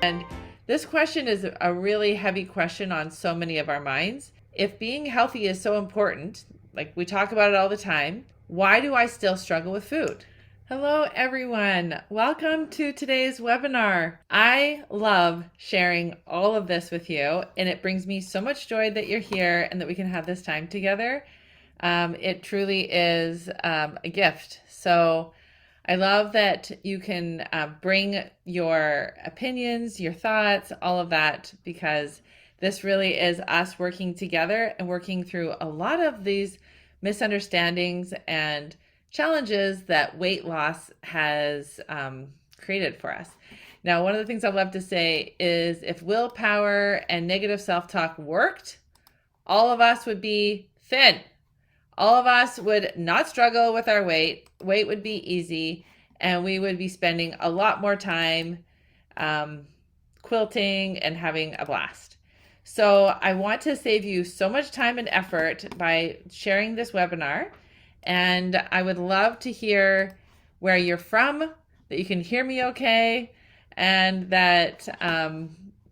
And this question is a really heavy question on so many of our minds. If being healthy is so important, like we talk about it all the time, why do I still struggle with food? Hello, everyone. Welcome to today's webinar. I love sharing all of this with you, and it brings me so much joy that you're here and that we can have this time together. It truly is a gift. So I love that you can bring your opinions, your thoughts, all of that, because this really is us working together and working through a lot of these misunderstandings and challenges that weight loss has created for us. Now, one of the things I love to say is if willpower and negative self-talk worked, all of us would be thin. All of us would not struggle with our weight. Weight would be easy, and we would be spending a lot more time quilting and having a blast. So I want to save you so much time and effort by sharing this webinar. And I would love to hear where you're from, that you can hear me okay, and that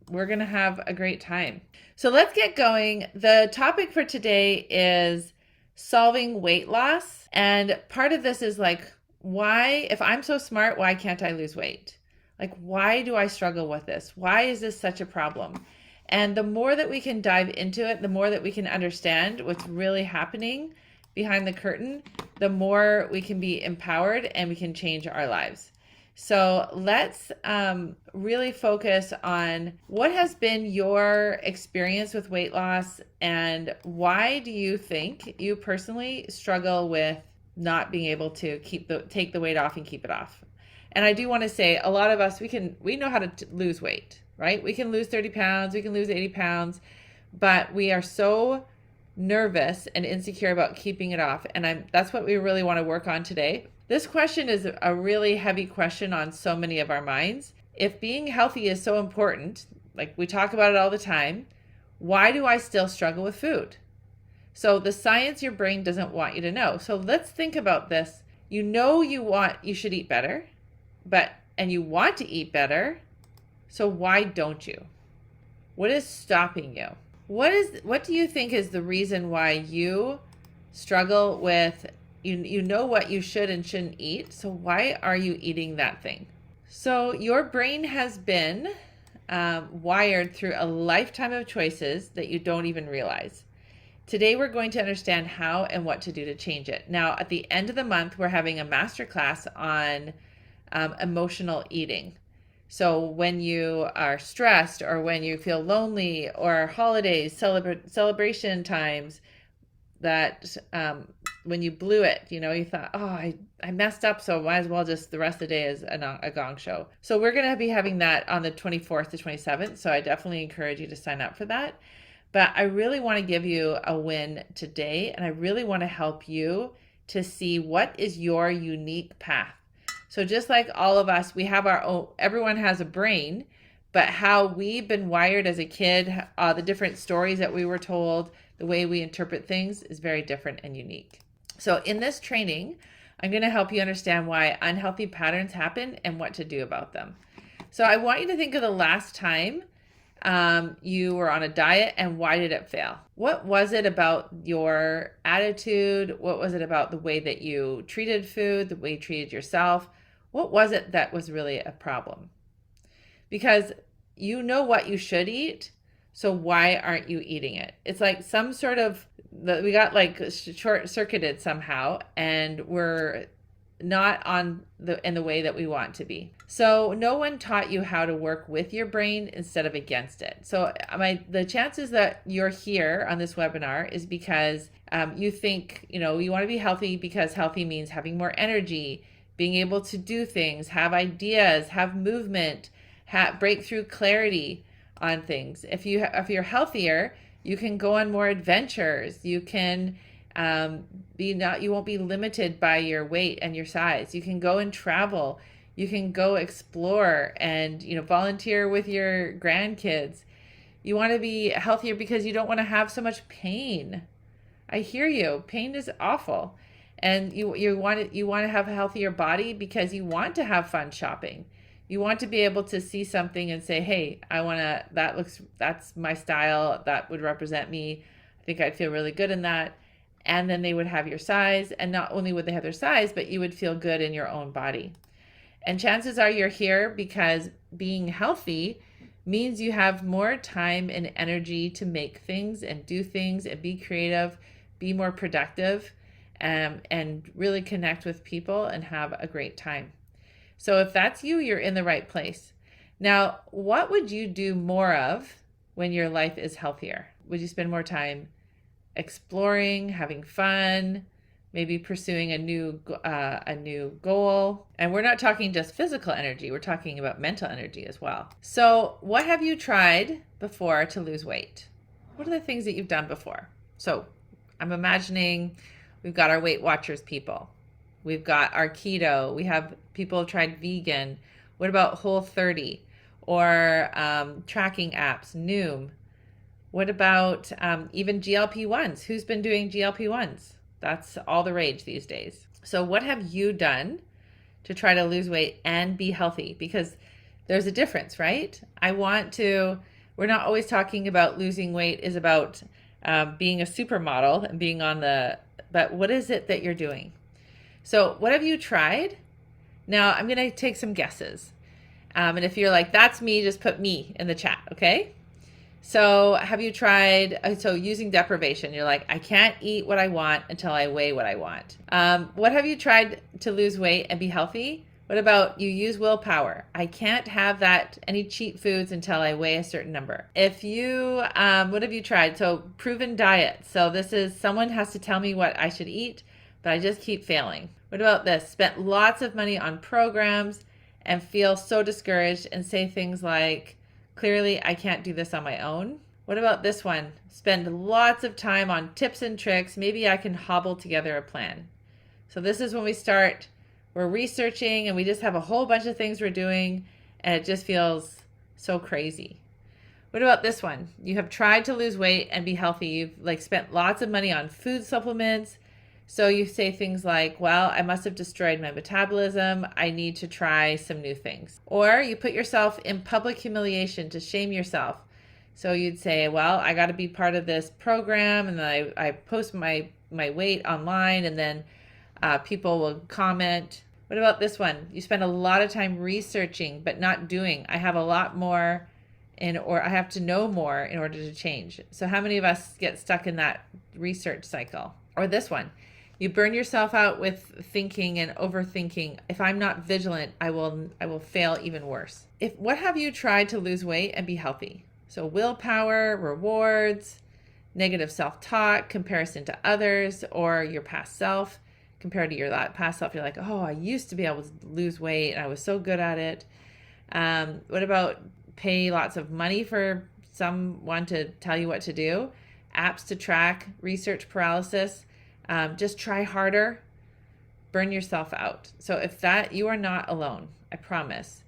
we're going to have a great time. So let's get going. The topic for today is solving weight loss. And part of this is like, why, if I'm so smart, why can't I lose weight? Like, why do I struggle with this? Why is this such a problem? And the more that we can dive into it, the more that we can understand what's really happening behind the curtain, the more we can be empowered and we can change our lives. So let's really focus on what has been your experience with weight loss, and why do you think you personally struggle with not being able to take the weight off and keep it off? And I do want to say, a lot of us, we know how to lose weight, right? We can lose 30 pounds, we can lose 80 pounds, but we are so nervous and insecure about keeping it off. And that's what we really want to work on today. This question is a really heavy question on so many of our minds. If being healthy is so important, like we talk about it all the time, why do I still struggle with food? So the science your brain doesn't want you to know. So let's think about this. You know you should eat better, and you want to eat better. So why don't you? What is stopping you? What do you think is the reason why you struggle with, you know what you should and shouldn't eat, so why are you eating that thing? So your brain has been wired through a lifetime of choices that you don't even realize. Today we're going to understand how and what to do to change it. Now, at the end of the month, we're having a masterclass on emotional eating. So when you are stressed, or when you feel lonely, or holidays, celebration times, that when you blew it, you thought, oh, I messed up, so might as well just the rest of the day is a gong show. So we're going to be having that on the 24th to 27th. So I definitely encourage you to sign up for that. But I really want to give you a win today, and I really want to help you to see what is your unique path. So just like all of us, we have our own, everyone has a brain, but how we've been wired as a kid, the different stories that we were told, the way we interpret things is very different and unique. So in this training, I'm going to help you understand why unhealthy patterns happen and what to do about them. So I want you to think of the last time you were on a diet, and why did it fail? What was it about your attitude? What was it about the way that you treated food, the way you treated yourself? What was it that was really a problem? Because you know what you should eat, so why aren't you eating it? It's like some sort of, we got like short-circuited somehow, and we're not in the way that we want to be. So no one taught you how to work with your brain instead of against it. So the chances that you're here on this webinar is because you think, you want to be healthy, because healthy means having more energy, being able to do things, have ideas, have movement, break through clarity on things. If you're healthier, you can go on more adventures. You can you won't be limited by your weight and your size. You can go and travel. You can go explore and volunteer with your grandkids. You want to be healthier because you don't want to have so much pain. I hear you. Pain is awful. And you want to have a healthier body because you want to have fun shopping. You want to be able to see something and say, hey, that's my style. That would represent me. I think I'd feel really good in that. And then they would have your size. And not only would they have their size, but you would feel good in your own body. And chances are you're here because being healthy means you have more time and energy to make things and do things and be creative, be more productive, and really connect with people and have a great time. So if that's you, you're in the right place. Now, what would you do more of when your life is healthier? Would you spend more time exploring, having fun, maybe pursuing a new goal? And we're not talking just physical energy, we're talking about mental energy as well. So what have you tried before to lose weight? What are the things that you've done before? So I'm imagining we've got our Weight Watchers people. We've got our keto. We have people who tried vegan. What about Whole30 or tracking apps, Noom? What about even GLP-1s? Who's been doing GLP-1s? That's all the rage these days. So what have you done to try to lose weight and be healthy? Because there's a difference, right? We're not always talking about losing weight is about being a supermodel and being but what is it that you're doing? So what have you tried? Now I'm going to take some guesses. And if you're like, that's me, just put me in the chat, okay? So have you tried, using deprivation, you're like, I can't eat what I want until I weigh what I want. What have you tried to lose weight and be healthy? What about you use willpower? I can't have any cheat foods until I weigh a certain number. What have you tried? So proven diet. So this is someone has to tell me what I should eat, but I just keep failing. What about this? Spent lots of money on programs and feel so discouraged and say things like, clearly I can't do this on my own. What about this one? Spend lots of time on tips and tricks. Maybe I can hobble together a plan. So this is when we're researching and we just have a whole bunch of things we're doing and it just feels so crazy. What about this one? You have tried to lose weight and be healthy. You've spent lots of money on food supplements. So you say things like, well, I must have destroyed my metabolism. I need to try some new things. Or you put yourself in public humiliation to shame yourself. So you'd say, well, I got to be part of this program. And then I post my weight online and then people will comment. What about this one? You spend a lot of time researching, but not doing. I have a lot more or I have to know more in order to change. So how many of us get stuck in that research cycle? Or this one. You burn yourself out with thinking and overthinking. If I'm not vigilant, I will fail even worse. What have you tried to lose weight and be healthy? So willpower, rewards, negative self-talk, comparison to others, or your past self. Compared to your past self, you're like, oh, I used to be able to lose weight and I was so good at it. What about pay lots of money for someone to tell you what to do? Apps to track, research paralysis. Just try harder, burn yourself out. So you are not alone. I promise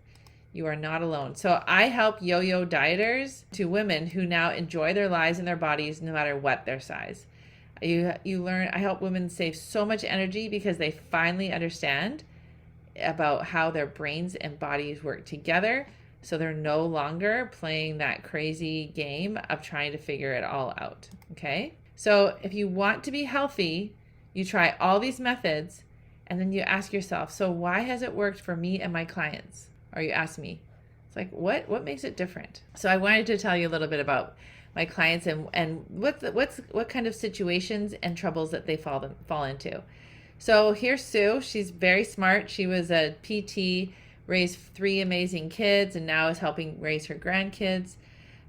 you are not alone. So I help yo-yo dieters to women who now enjoy their lives and their bodies no matter what their size. I help women save so much energy because they finally understand about how their brains and bodies work together. So they're no longer playing that crazy game of trying to figure it all out. Okay. So if you want to be healthy, you try all these methods and then you ask yourself, so why has it worked for me and my clients? Or you ask me, it's like, what makes it different? So I wanted to tell you a little bit about my clients and what kind of situations and troubles that they fall into. So here's Sue. She's very smart. She was a PT, raised 3 amazing kids, and now is helping raise her grandkids.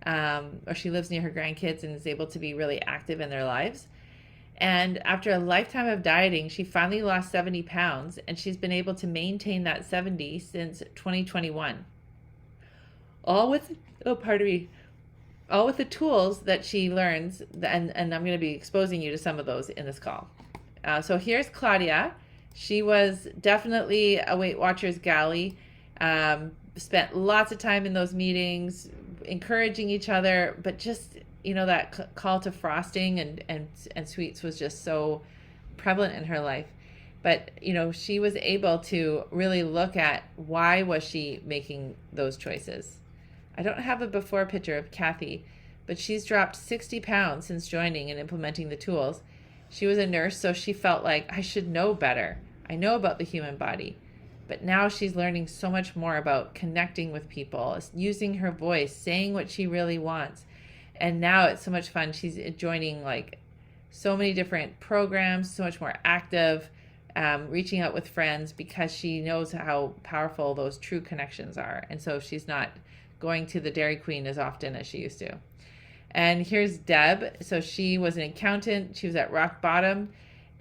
Or she lives near her grandkids and is able to be really active in their lives. And after a lifetime of dieting, she finally lost 70 pounds, and she's been able to maintain that 70 since 2021. All with the tools that she learns, and I'm going to be exposing you to some of those in this call. So here's Claudia. She was definitely a Weight Watchers galley, spent lots of time in those meetings, encouraging each other, but just, that call to frosting and sweets was just so prevalent in her life. But, she was able to really look at why was she making those choices. I don't have a before picture of Kathy, but she's dropped 60 pounds since joining and implementing the tools. She was a nurse, so she felt like, I should know better. I know about the human body. But now she's learning so much more about connecting with people, using her voice, saying what she really wants. And now it's so much fun. She's joining like so many different programs, so much more active, reaching out with friends because she knows how powerful those true connections are. And so she's not going to the Dairy Queen as often as she used to. And here's Deb. So she was an accountant. She was at rock bottom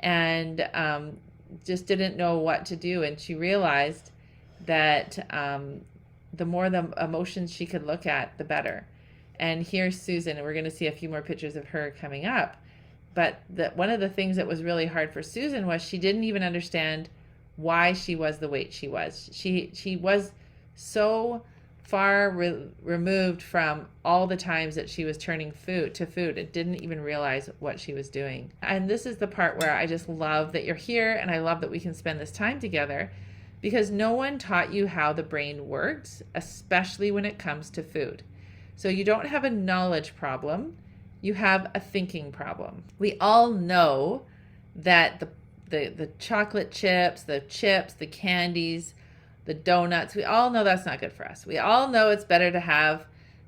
and just didn't know what to do. And she realized that the more the emotions she could look at, the better. And here's Susan, and we're going to see a few more pictures of her coming up. But one of the things that was really hard for Susan was she didn't even understand why she was the weight she was. She was so far removed from all the times that she was turning food to food and didn't even realize what she was doing. And this is the part where I just love that you're here, and I love that we can spend this time together, because no one taught you how the brain works, especially when it comes to food. So you don't have a knowledge problem, you have a thinking problem. We all know that the chocolate chips, the candies, the donuts, we all know that's not good for us. We all know it's better to have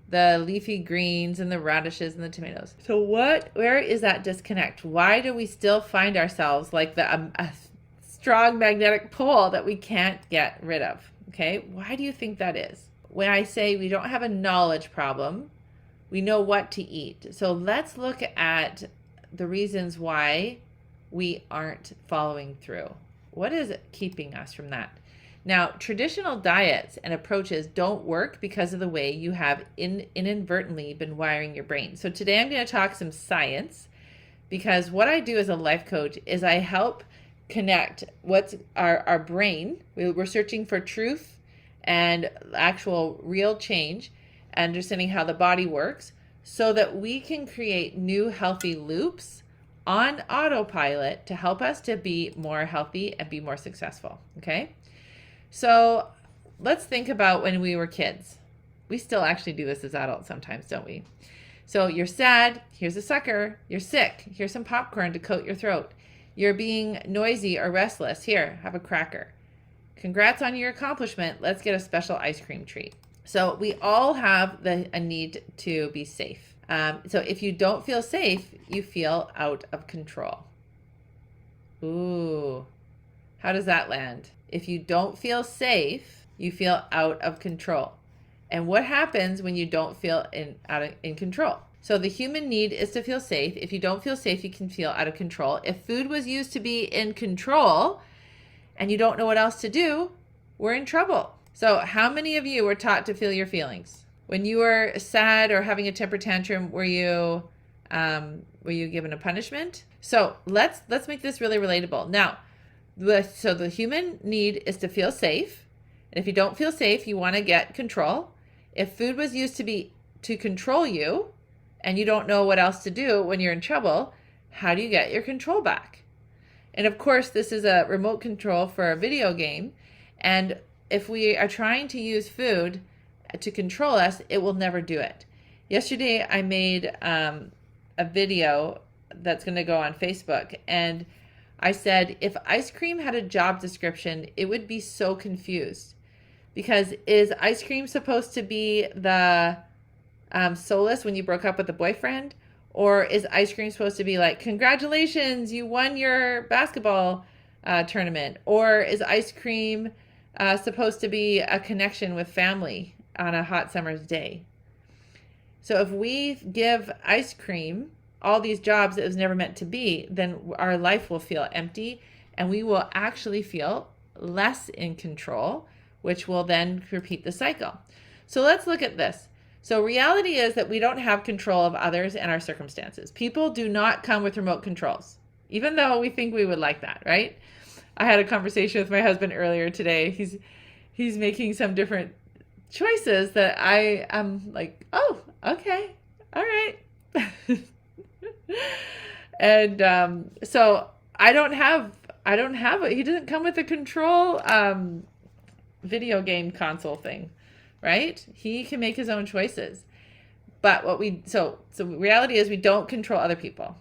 the leafy greens and the radishes and the tomatoes. So where is that disconnect? Why do we still find ourselves like a strong magnetic pull that we can't get rid of? Okay, why do you think that is? When I say we don't have a knowledge problem, we know what to eat. So let's look at the reasons why we aren't following through. What is keeping us from that? Now, traditional diets and approaches don't work because of the way you have inadvertently been wiring your brain. So today I'm going to talk some science, because what I do as a life coach is I help connect what's our brain. We're searching for truth and actual real change, understanding how the body works, so that we can create new healthy loops on autopilot to help us to be more healthy and be more successful. Okay? So let's think about when we were kids. We still actually do this as adults sometimes, don't we? So you're sad, here's a sucker. You're sick, here's some popcorn to coat your throat. You're being noisy or restless, here, have a cracker. Congrats on your accomplishment, let's get a special ice cream treat. So we all have a need to be safe. So if you don't feel safe, you feel out of control. Ooh, how does that land? If you don't feel safe, you feel out of control. And what happens when you don't feel in control? So the human need is to feel safe. If you don't feel safe, you can feel out of control. If food was used to be in control and you don't know what else to do, we're in trouble. So how many of you were taught to feel your feelings? When you were sad or having a temper tantrum, were you given a punishment? So let's make this really relatable. Now, so the human need is to feel safe. And if you don't feel safe, you want to get control. If food was used to control you and you don't know what else to do when you're in trouble, how do you get your control back? And of course, this is a remote control for a video game. And if we are trying to use food to control us, it will never do it. Yesterday, I made a video that's going to go on Facebook, and I said, if ice cream had a job description, it would be so confused. Because is ice cream supposed to be the solace when you broke up with a boyfriend? Or is ice cream supposed to be like, congratulations, you won your basketball tournament? Or is ice cream supposed to be a connection with family on a hot summer's day? So if we give ice cream all these jobs it was never meant to be, then our life will feel empty and we will actually feel less in control, which will then repeat the cycle. So let's look at this. So reality is that we don't have control of others and our circumstances. People do not come with remote controls, even though we think we would like that, right? I had a conversation with my husband earlier today. He's making some different choices that I am like, oh, okay, all right. And so I don't have I don't have it. He doesn't come with a control video game console thing, right? He can make his own choices. But so reality is we don't control other people.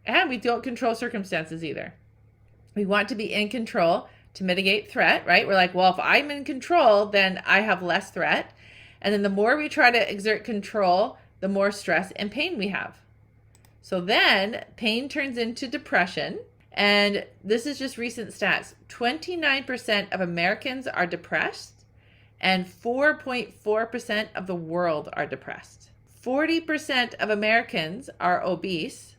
And we don't control circumstances either. We want to be in control to mitigate threat, right? We're like, well, if I'm in control, then I have less threat. And then the more we try to exert control, the more stress and pain we have. So then pain turns into depression. And this is just recent stats. 29% of Americans are depressed, and 4.4% of the world are depressed. 40% of Americans are obese,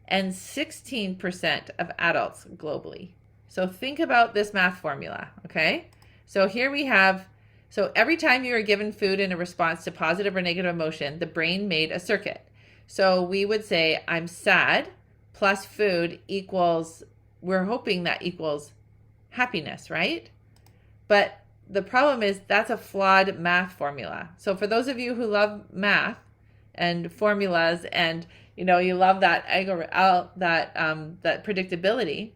and 16% of adults globally. So think about this math formula, okay? So here we have, so every time you are given food in a response to positive or negative emotion, the brain made a circuit. So we would say, I'm sad plus food equals, we're hoping that equals happiness, right? But the problem is that's a flawed math formula. So for those of you who love math and formulas and you love that that predictability.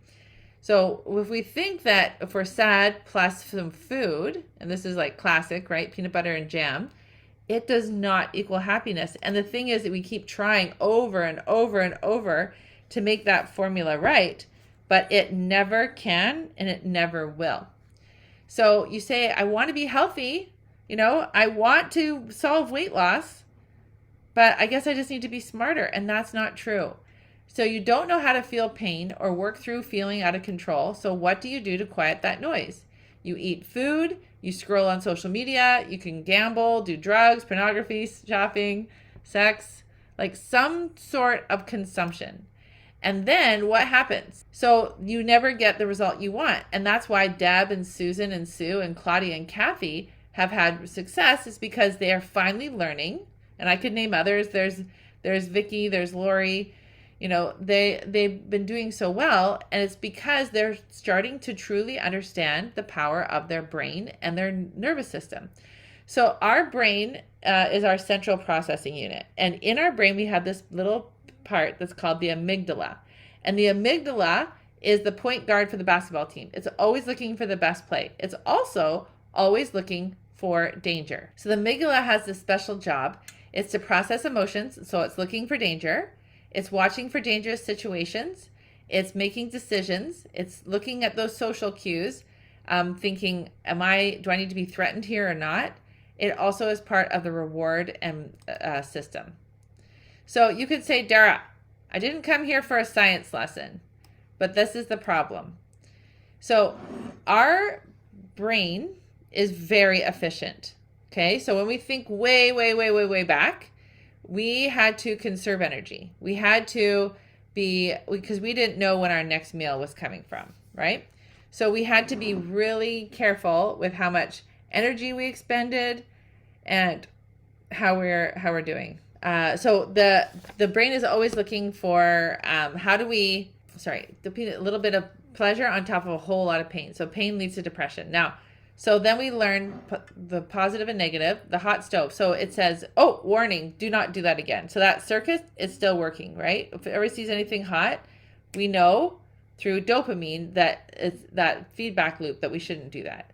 So if we think that if we're sad plus some food, and this is like classic, right? Peanut butter and jam, it does not equal happiness. And the thing is that we keep trying over and over and over to make that formula right, but it never can and it never will. So you say, I want to be healthy, I want to solve weight loss, but I guess I just need to be smarter. And that's not true. So you don't know how to feel pain or work through feeling out of control. So what do you do to quiet that noise? You eat food, you scroll on social media, you can gamble, do drugs, pornography, shopping, sex, like some sort of consumption. And then what happens? So you never get the result you want. And that's why Deb and Susan and Sue and Claudia and Kathy have had success, is because they are finally learning. And I could name others. There's Vicky, there's Lori. They've been doing so well, and it's because they're starting to truly understand the power of their brain and their nervous system. So our brain is our central processing unit. And in our brain, we have this little part that's called the amygdala. And the amygdala is the point guard for the basketball team. It's always looking for the best play. It's also always looking for danger. So the amygdala has this special job. It's to process emotions. So it's looking for danger. It's watching for dangerous situations. It's making decisions. It's looking at those social cues, thinking, do I need to be threatened here or not? It also is part of the reward and system. So you could say, Dara, I didn't come here for a science lesson, but this is the problem. So our brain is very efficient. Okay, so when we think way back, we had to conserve energy. We had to because we didn't know when our next meal was coming from, right? So we had to be really careful with how much energy we expended and how we're doing. So the brain is always looking for a little bit of pleasure on top of a whole lot of pain. So pain leads to depression. Now, so then we learn the positive and negative, the hot stove. So it says, oh, warning, do not do that again. So that circuit is still working, right? If it ever sees anything hot, we know through dopamine that it's that feedback loop that we shouldn't do that.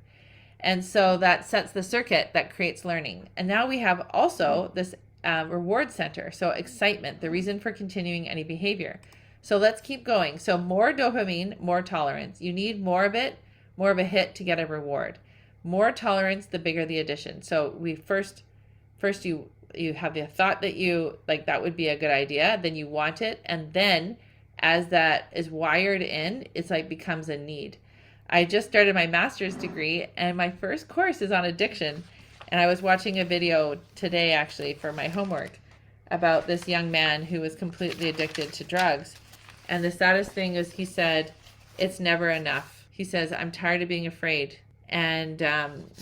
And so that sets the circuit that creates learning. And now we have also this reward center. So excitement, the reason for continuing any behavior. So let's keep going. So more dopamine, more tolerance. You need more of it, more of a hit to get a reward. More tolerance, the bigger the addition. So we first you have the thought that you like that would be a good idea, then you want it, and then as that is wired in, it's like becomes a need. I just started my master's degree, and my first course is on addiction. And I was watching a video today actually for my homework about this young man who was completely addicted to drugs. And the saddest thing is he said, it's never enough. He says, I'm tired of being afraid. And,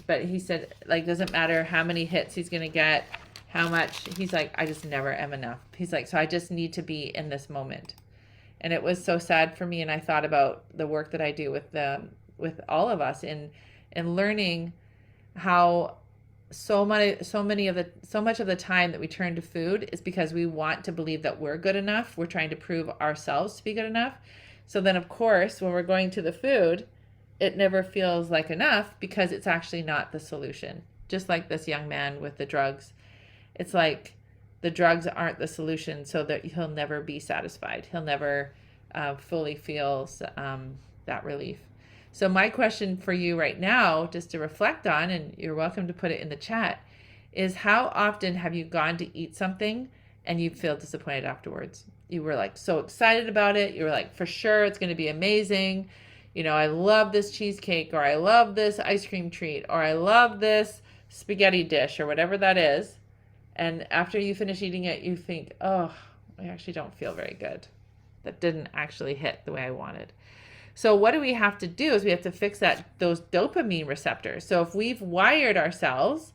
but he said, like, doesn't matter how many hits he's going to get, how much, he's like, I just never am enough. He's like, so I just need to be in this moment. And it was so sad for me. And I thought about the work that I do with all of us in learning how so much of the time that we turn to food is because we want to believe that we're good enough. We're trying to prove ourselves to be good enough. So then, of course, when we're going to the food, it never feels like enough because it's actually not the solution. Just like this young man with the drugs. It's like the drugs aren't the solution, so that he'll never be satisfied. He'll never fully feel that relief. So my question for you right now, just to reflect on, and you're welcome to put it in the chat, is how often have you gone to eat something and you feel disappointed afterwards? You were like so excited about it. You were like, for sure, it's going to be amazing. You know, I love this cheesecake, or I love this ice cream treat, or I love this spaghetti dish, or whatever that is. And after you finish eating it, you think, oh, I actually don't feel very good. That didn't actually hit the way I wanted. So what do we have to do is we have to fix those dopamine receptors. So if we've wired ourselves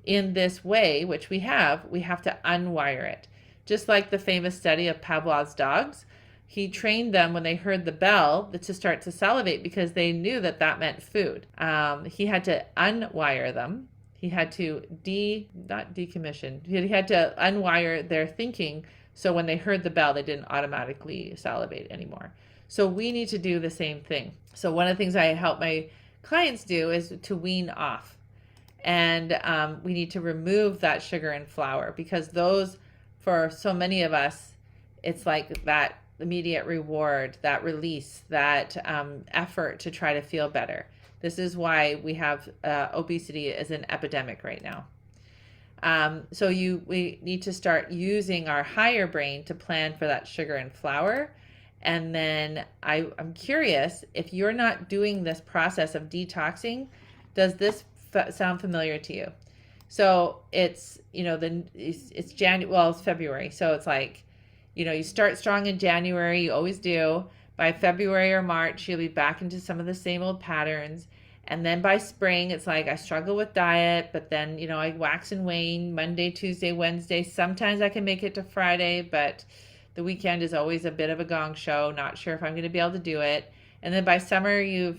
in this way, which we have to unwire it. Just like the famous study of Pavlov's dogs, he trained them when they heard the bell to start to salivate because they knew that meant food. He had to unwire them. He had to not decommission. He had to unwire their thinking so when they heard the bell, they didn't automatically salivate anymore. So we need to do the same thing. So one of the things I help my clients do is to wean off. And we need to remove that sugar and flour because those, for so many of us, it's like that immediate reward, that release, that effort to try to feel better. This is why we have obesity as an epidemic right now. So we need to start using our higher brain to plan for that sugar and flour. And then I'm curious, if you're not doing this process of detoxing, does this sound familiar to you? So it's, it's January, well, it's February. So it's like, you start strong in January, you always do. By February or March, you'll be back into some of the same old patterns. And then by spring, it's like I struggle with diet, but then, I wax and wane Monday, Tuesday, Wednesday. Sometimes I can make it to Friday, but the weekend is always a bit of a gong show. Not sure if I'm going to be able to do it. And then by summer, you'll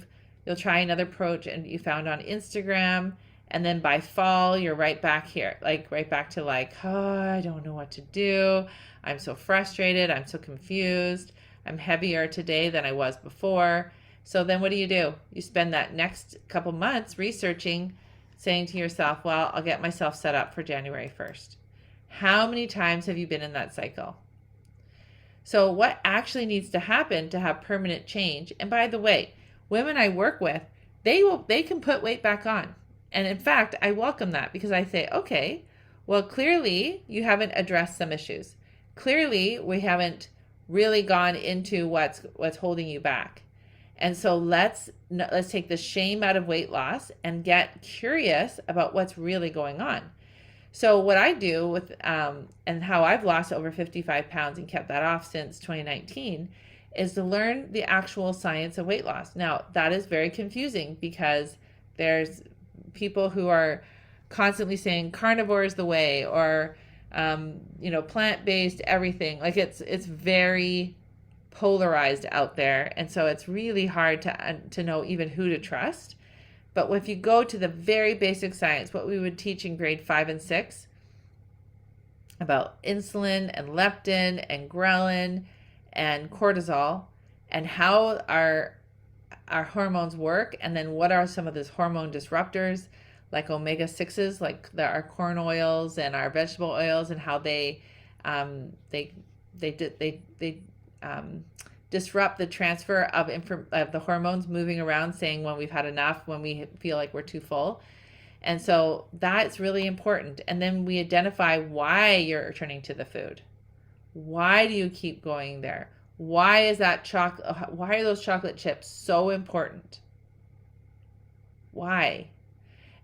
try another approach and you found on Instagram. And then by fall, you're right back here, like right back to oh, I don't know what to do. I'm so frustrated. I'm so confused. I'm heavier today than I was before. So then what do? You spend that next couple months researching, saying to yourself, well, I'll get myself set up for January 1st. How many times have you been in that cycle? So what actually needs to happen to have permanent change? And by the way, women I work with, they can put weight back on. And in fact, I welcome that because I say, okay, well, clearly you haven't addressed some issues. Clearly we haven't really gone into what's holding you back. And so let's take the shame out of weight loss and get curious about what's really going on. So what I do with and how I've lost over 55 pounds and kept that off since 2019 is to learn the actual science of weight loss. Now, that is very confusing because there's people who are constantly saying carnivore is the way, or plant-based everything. Like it's very polarized out there, and so it's really hard to know even who to trust. But if you go to the very basic science, what we would teach in grade 5 and 6 about insulin and leptin and ghrelin and cortisol and how our hormones work, and then what are some of those hormone disruptors like omega-6s, like our corn oils and our vegetable oils, and how they disrupt the transfer of the hormones moving around, saying when we've had enough, when we feel like we're too full. And so that's really important. And then we identify why you're turning to the food. Why do you keep going there? Why is why are those chocolate chips so important? Why?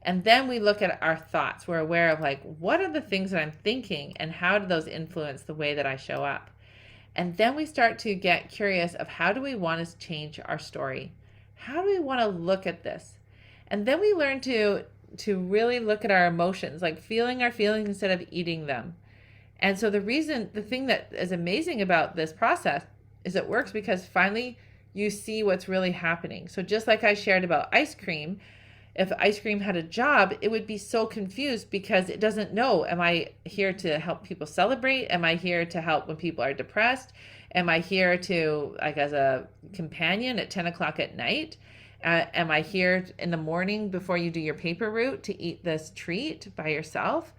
And then we look at our thoughts. We're aware of what are the things that I'm thinking and how do those influence the way that I show up? And then we start to get curious of how do we want to change our story? How do we want to look at this? And then we learn to really look at our emotions, like feeling our feelings instead of eating them. And so the thing that is amazing about this process is it works because finally you see what's really happening. So just like I shared about ice cream, if ice cream had a job, it would be so confused because it doesn't know, am I here to help people celebrate? Am I here to help when people are depressed? Am I here to, like, as a companion at 10 o'clock at night? Am I here in the morning before you do your paper route to eat this treat by yourself?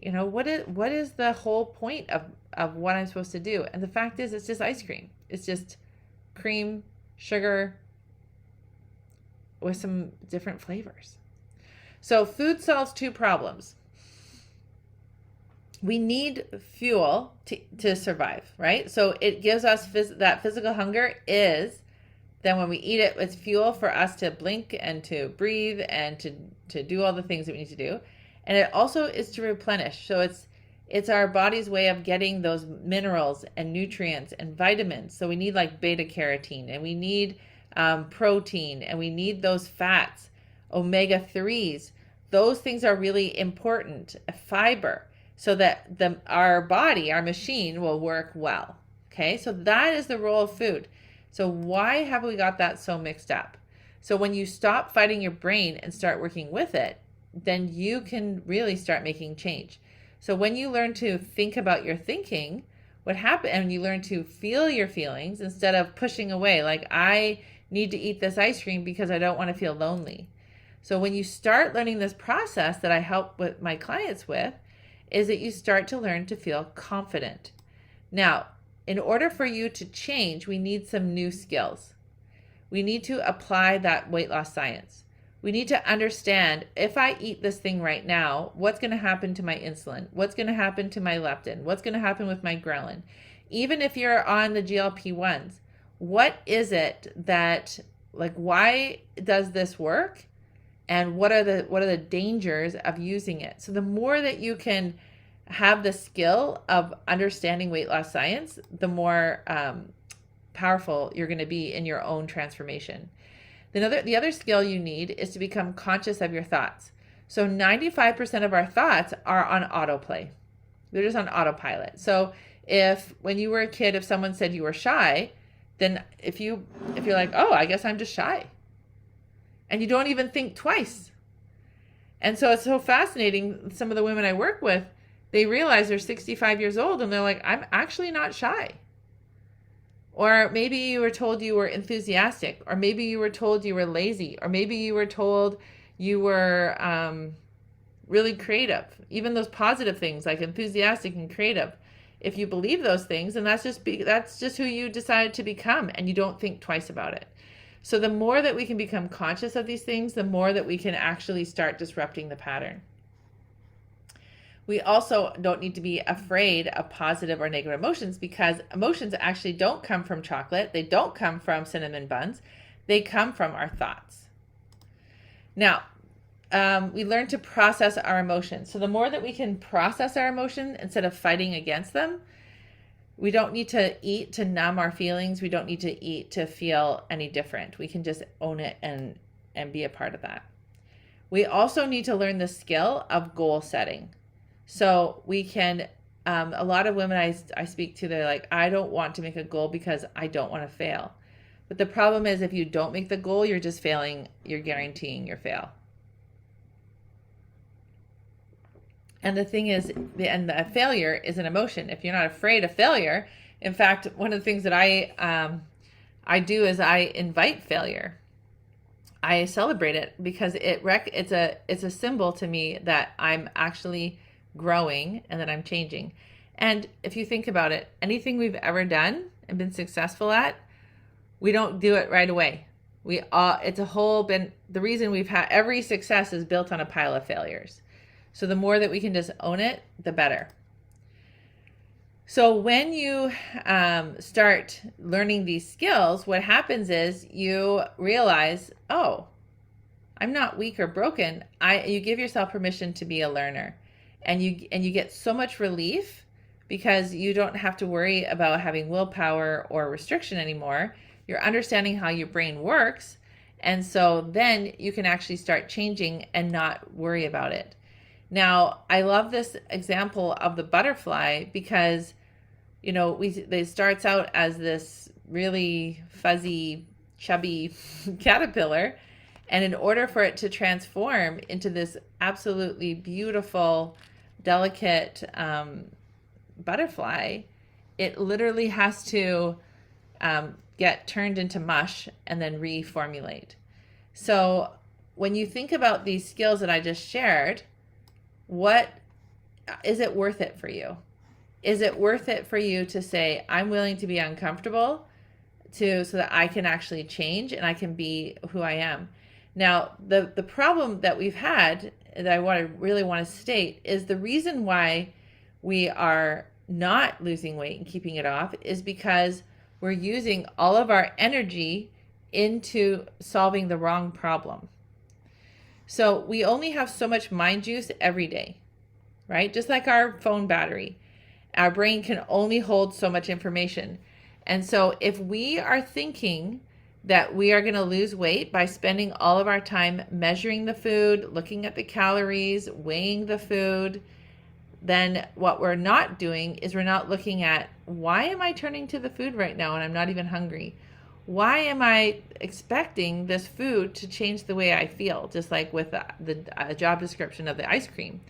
What is the whole point of what I'm supposed to do? And the fact is, it's just ice cream. It's just cream, sugar, with some different flavors. So food solves two problems. We need fuel to survive, right? So it gives us that physical hunger is, then when we eat it, it's fuel for us to blink and to breathe and to do all the things that we need to do. And it also is to replenish. So it's our body's way of getting those minerals and nutrients and vitamins. So we need like beta carotene, and we need protein, and we need those fats, omega-3s. Those things are really important. Fiber, so that our body, our machine, will work well. Okay, so that is the role of food. So why have we got that so mixed up? So when you stop fighting your brain and start working with it, then you can really start making change. So when you learn to think about your thinking, what happens, and you learn to feel your feelings instead of pushing away, like, I need to eat this ice cream because I don't want to feel lonely. So when you start learning this process that I help with my clients with, is that you start to learn to feel confident. Now, in order for you to change, we need some new skills. We need to apply that weight loss science. We need to understand, if I eat this thing right now, what's going to happen to my insulin? What's going to happen to my leptin? What's going to happen with my ghrelin? Even if you're on the GLP-1s, what is it that, like, why does this work? And what are the dangers of using it? So the more that you can have the skill of understanding weight loss science, the more powerful you're going to be in your own transformation. The other skill you need is to become conscious of your thoughts. So 95% of our thoughts are on autoplay. They're just on autopilot. So when you were a kid, if someone said you were shy, then if you're like, oh, I guess I'm just shy, and you don't even think twice. And so it's so fascinating. Some of the women I work with, they realize they're 65 years old and they're like, I'm actually not shy. Or maybe you were told you were enthusiastic, or maybe you were told you were lazy, or maybe you were told you were really creative. Even those positive things like enthusiastic and creative. If you believe those things, then that's just who you decided to become, and you don't think twice about it. So the more that we can become conscious of these things, the more that we can actually start disrupting the pattern. We also don't need to be afraid of positive or negative emotions, because emotions actually don't come from chocolate. They don't come from cinnamon buns. They come from our thoughts. Now, we learn to process our emotions. So the more that we can process our emotion instead of fighting against them, we don't need to eat to numb our feelings. We don't need to eat to feel any different. We can just own it and be a part of that. We also need to learn the skill of goal setting. So we can, a lot of women I speak to, they're like, I don't want to make a goal because I don't want to fail. But the problem is, if you don't make the goal, you're just failing. You're guaranteeing your fail. And the thing is, the failure is an emotion. If you're not afraid of failure, in fact, one of the things that I do is I invite failure. I celebrate it because it's a symbol to me that I'm actually growing and that I'm changing. And if you think about it, anything we've ever done and been successful at, we don't do it right away. The reason we've had every success is built on a pile of failures. So the more that we can just own it, the better. So when you start learning these skills, what happens is you realize, oh, I'm not weak or broken. You give yourself permission to be a learner. And you get so much relief because you don't have to worry about having willpower or restriction anymore. You're understanding how your brain works. And so then you can actually start changing and not worry about it. Now, I love this example of the butterfly because, it starts out as this really fuzzy, chubby caterpillar. And in order for it to transform into this absolutely beautiful, delicate butterfly, it literally has to get turned into mush and then reformulate. So when you think about these skills that I just shared, what is it worth it for you? Is it worth it for you to say, I'm willing to be uncomfortable so that I can actually change and I can be who I am? Now, the problem that we've had that I really want to state is the reason why we are not losing weight and keeping it off is because we're using all of our energy into solving the wrong problem. So we only have so much mind juice every day, right? Just like our phone battery. Our brain can only hold so much information. And so if we are thinking that we are going to lose weight by spending all of our time measuring the food, looking at the calories, weighing the food, then what we're not doing is we're not looking at, why am I turning to the food right now and I'm not even hungry? Why am I expecting this food to change the way I feel? Just like with the job description of the ice cream.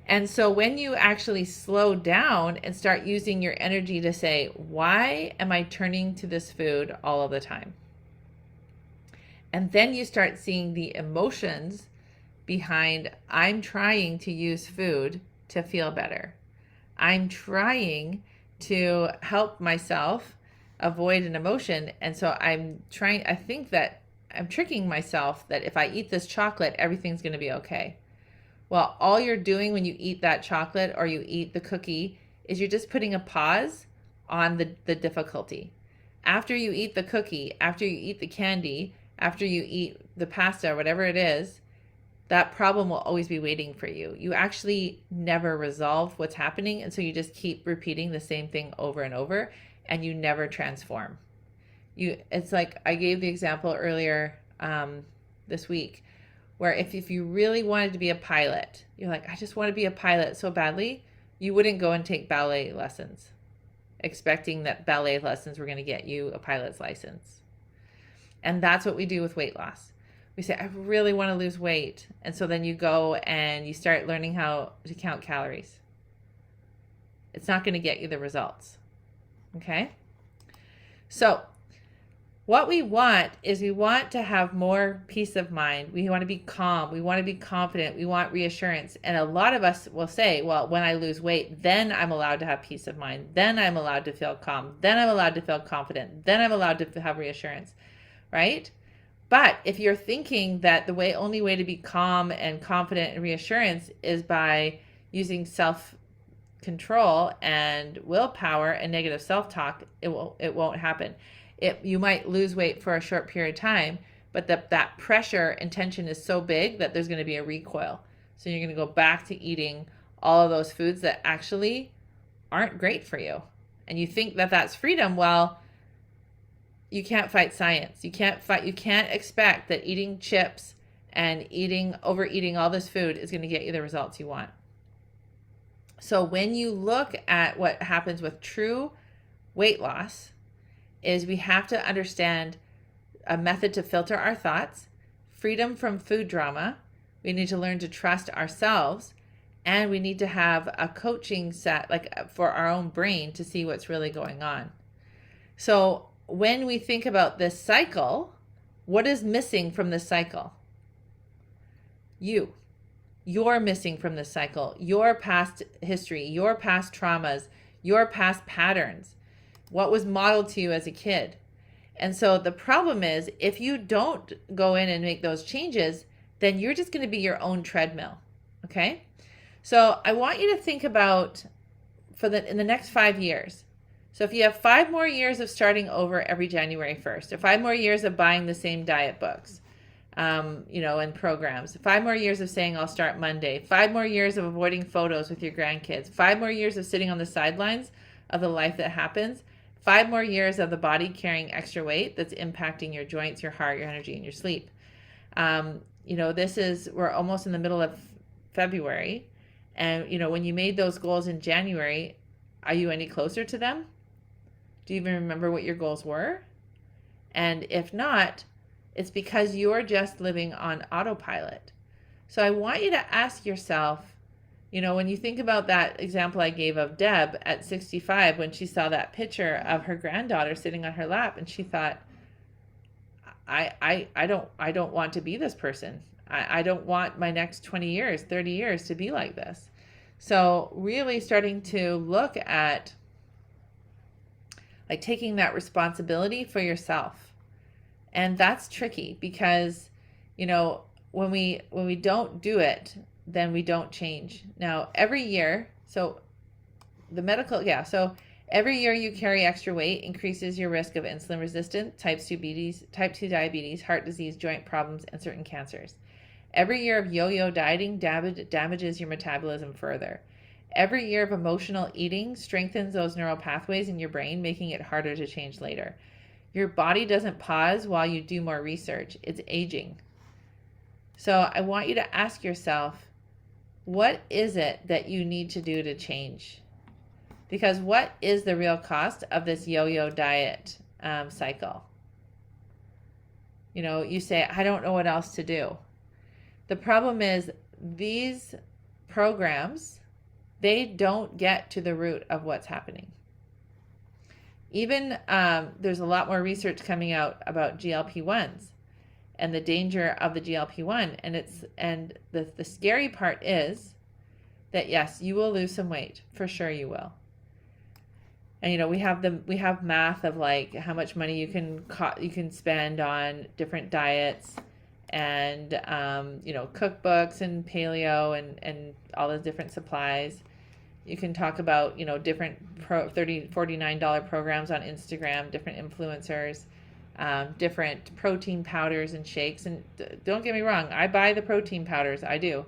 And so when you actually slow down and start using your energy to say, why am I turning to this food all of the time? And then you start seeing the emotions behind, I'm trying to use food to feel better. I'm trying to help myself avoid an emotion. And so I think that I'm tricking myself that if I eat this chocolate, everything's going to be okay. Well, all you're doing when you eat that chocolate or you eat the cookie is you're just putting a pause on the difficulty. After you eat the cookie, after you eat the candy, after you eat the pasta or whatever it is, that problem will always be waiting for you. You actually never resolve what's happening, and so you just keep repeating the same thing over and over, and you never transform. It's like I gave the example earlier this week, where if you really wanted to be a pilot, you're like, I just want to be a pilot so badly, you wouldn't go and take ballet lessons, expecting that ballet lessons were going to get you a pilot's license. And that's what we do with weight loss. We say, I really want to lose weight. And so then you go and you start learning how to count calories. It's not going to get you the results. Okay? So what we want is we want to have more peace of mind. We want to be calm. We want to be confident. We want reassurance. And a lot of us will say, well, when I lose weight, then I'm allowed to have peace of mind. Then I'm allowed to feel calm. Then I'm allowed to feel confident. Then I'm allowed to have reassurance, right? But if you're thinking that the only way to be calm and confident and reassurance is by using self-control and willpower and negative self-talk, it won't happen. You might lose weight for a short period of time, but that pressure and tension is so big that there's going to be a recoil. So you're going to go back to eating all of those foods that actually aren't great for you. And you think that that's freedom. Well, you can't fight science. You can't expect that eating chips and overeating all this food is going to get you the results you want. So when you look at what happens with true weight loss, is we have to understand a method to filter our thoughts, freedom from food drama. We need to learn to trust ourselves, and we need to have a coaching set for our own brain to see what's really going on. So when we think about this cycle, what is missing from this cycle? You're missing from this cycle. Your past history, your past traumas, your past patterns, what was modeled to you as a kid. And so the problem is, if you don't go in and make those changes, then you're just going to be your own treadmill. Okay? So I want you to think about in the next 5 years. So if you have 5 more years of starting over every January 1st, or 5 more years of buying the same diet books, and programs, 5 more years of saying I'll start Monday, 5 more years of avoiding photos with your grandkids, 5 more years of sitting on the sidelines of the life that happens, 5 more years of the body carrying extra weight that's impacting your joints, your heart, your energy, and your sleep. We're almost in the middle of February. And, when you made those goals in January, are you any closer to them? Do you even remember what your goals were? And if not, it's because you're just living on autopilot. So I want you to ask yourself, When you think about that example I gave of Deb at 65, when she saw that picture of her granddaughter sitting on her lap, and she thought, I don't want to be this person. I don't want my next 20 years, 30 years to be like this. So really starting to look at like taking that responsibility for yourself. And that's tricky because, when we don't do it, then we don't change. Now, every year, so every year you carry extra weight increases your risk of insulin resistance, type 2 diabetes, heart disease, joint problems, and certain cancers. Every year of yo-yo dieting damages your metabolism further. Every year of emotional eating strengthens those neural pathways in your brain, making it harder to change later. Your body doesn't pause while you do more research. It's aging. So I want you to ask yourself, what is it that you need to do to change? Because what is the real cost of this yo-yo diet cycle? You say, I don't know what else to do. The problem is these programs, they don't get to the root of what's happening. Even there's a lot more research coming out about GLP-1s and the danger of the GLP-1. And the scary part is that, yes, you will lose some weight. For sure you will. And we have math of like how much money you can spend on different diets and cookbooks and paleo and all those different supplies. You can talk about different $49 programs on Instagram, different influencers, different protein powders and shakes. And don't get me wrong, I buy the protein powders, I do.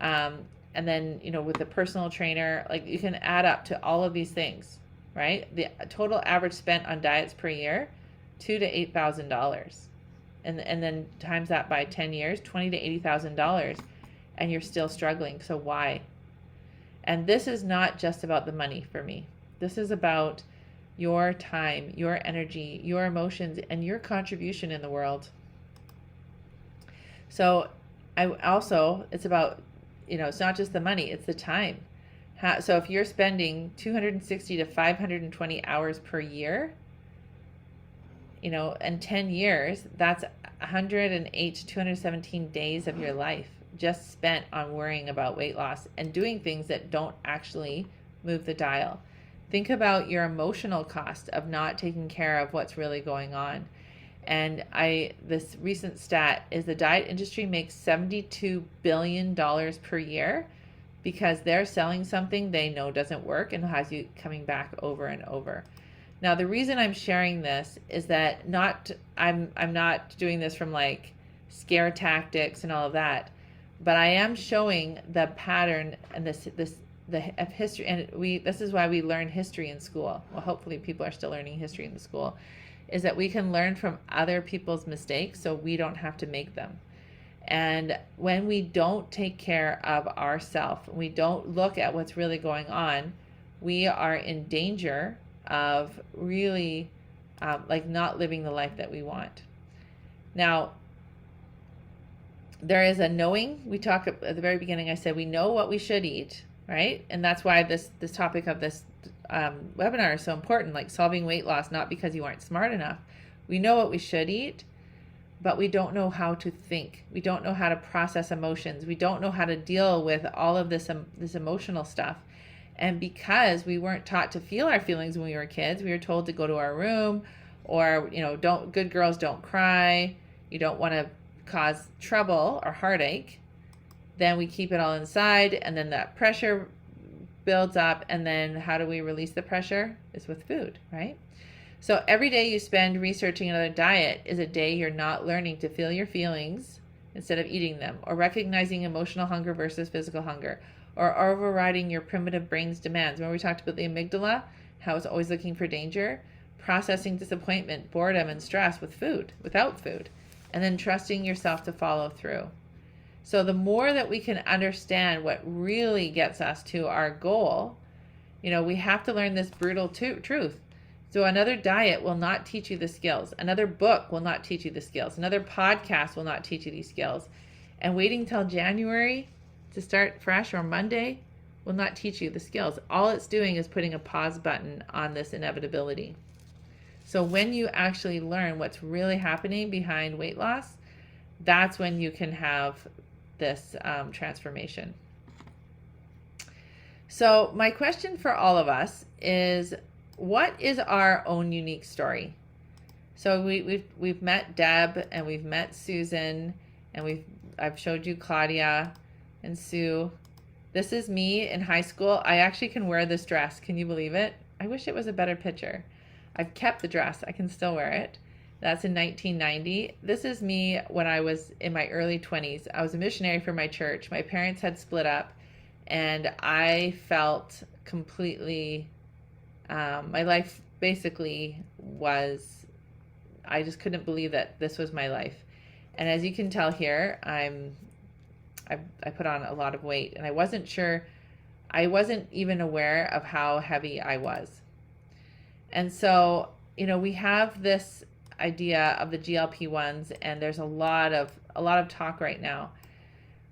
And then with the personal trainer, like you can add up to all of these things. Right? The total average spent on diets per year, $2,000 to $8,000, and then times that by 10 years, $20,000 to $80,000, and you're still struggling. So why? And this is not just about the money for me. This is about your time, your energy, your emotions, and your contribution in the world. So it's about, it's not just the money, it's the time. So if you're spending 260 to 520 hours per year, in 10 years, that's 108 to 217 days of your life just spent on worrying about weight loss and doing things that don't actually move the dial. Think about your emotional cost of not taking care of what's really going on. And this recent stat is the diet industry makes $72 billion per year because they're selling something they know doesn't work and has you coming back over and over. Now, the reason I'm sharing this is that I'm not doing this from like scare tactics and all of that, but I am showing the pattern and of history. And this is why we learn history in school. Well, hopefully people are still learning history in the school, is that we can learn from other people's mistakes so we don't have to make them. And when we don't take care of ourselves, we don't look at what's really going on, we are in danger of really not living the life that we want. Now, there is a knowing. We talked at the very beginning, I said we know what we should eat, right? And that's why this topic of this webinar is so important, like solving weight loss, not because you aren't smart enough. We know what we should eat, but we don't know how to think. We don't know how to process emotions. We don't know how to deal with all of this emotional stuff. And because we weren't taught to feel our feelings when we were kids, we were told to go to our room, or good girls don't cry. You don't want to cause trouble or heartache. Then we keep it all inside, and then that pressure builds up. And then how do we release the pressure? It's with food, right? So every day you spend researching another diet is a day you're not learning to feel your feelings instead of eating them, or recognizing emotional hunger versus physical hunger, or overriding your primitive brain's demands. Remember we talked about the amygdala, how it's always looking for danger, processing disappointment, boredom, and stress without food, and then trusting yourself to follow through. So the more that we can understand what really gets us to our goal, we have to learn this brutal truth. So another diet will not teach you the skills. Another book will not teach you the skills. Another podcast will not teach you these skills. And waiting till January to start fresh, or Monday, will not teach you the skills. All it's doing is putting a pause button on this inevitability. So when you actually learn what's really happening behind weight loss, that's when you can have this transformation. So my question for all of us is, what is our own unique story? So we've met Deb, and we've met Susan, and I've showed you Claudia and Sue. This is me in high school. I actually can wear this dress. Can you believe it? I wish it was a better picture. I've kept the dress. I can still wear it. That's in 1990. This is me when I was in my early 20s. I was a missionary for my church. My parents had split up, and I felt completely, my life basically was, I just couldn't believe that this was my life. And as you can tell here, I put on a lot of weight, and I wasn't even aware of how heavy I was. And so, we have this idea of the GLP-1s, and there's a lot of talk right now.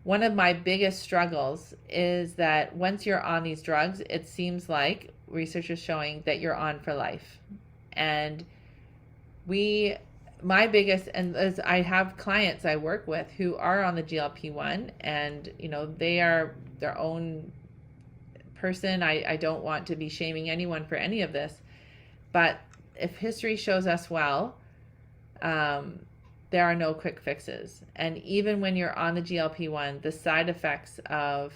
One of my biggest struggles is that once you're on these drugs, it seems like research is showing that you're on for life. And as I have clients I work with who are on the GLP-1, and they are their own person. I don't want to be shaming anyone for any of this, but if history shows us well, there are no quick fixes. And even when you're on the GLP-1, the side effects of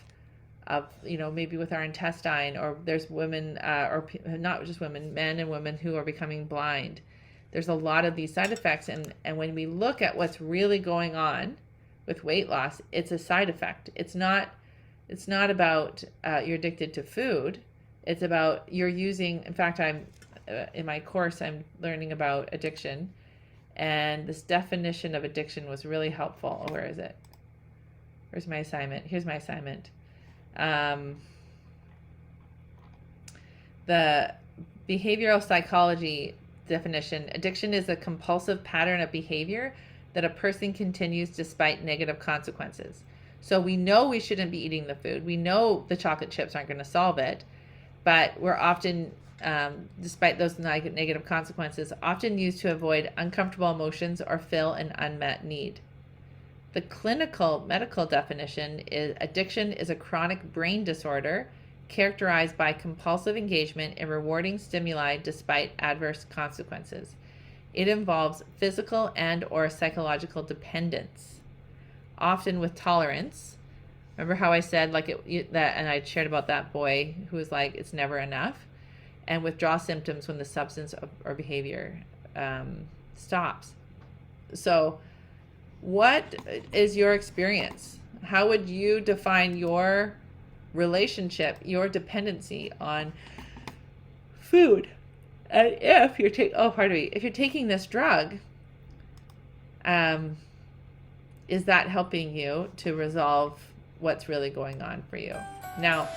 maybe with our intestine, or there's women, or not just women, men and women who are becoming blind. There's a lot of these side effects, and when we look at what's really going on with weight loss, it's a side effect. It's not about you're addicted to food. It's about you're using. In fact, in my course, I'm learning about addiction, and this definition of addiction was really helpful. Where is it? Where's my assignment? Here's my assignment. The behavioral psychology definition: addiction is a compulsive pattern of behavior that a person continues despite negative consequences. So we know we shouldn't be eating the food. We know the chocolate chips aren't going to solve it, but we're often, despite those negative consequences, often used to avoid uncomfortable emotions or fill an unmet need. The clinical medical definition is addiction is a chronic brain disorder characterized by compulsive engagement in rewarding stimuli despite adverse consequences. It involves physical and or psychological dependence, often with tolerance. Remember how I said and I shared about that boy who was like, it's never enough, and withdrawal symptoms when the substance or behavior stops. So what is your experience? How would you define your relationship, your dependency on food? And if you're taking this drug, is that helping you to resolve what's really going on for you? Now,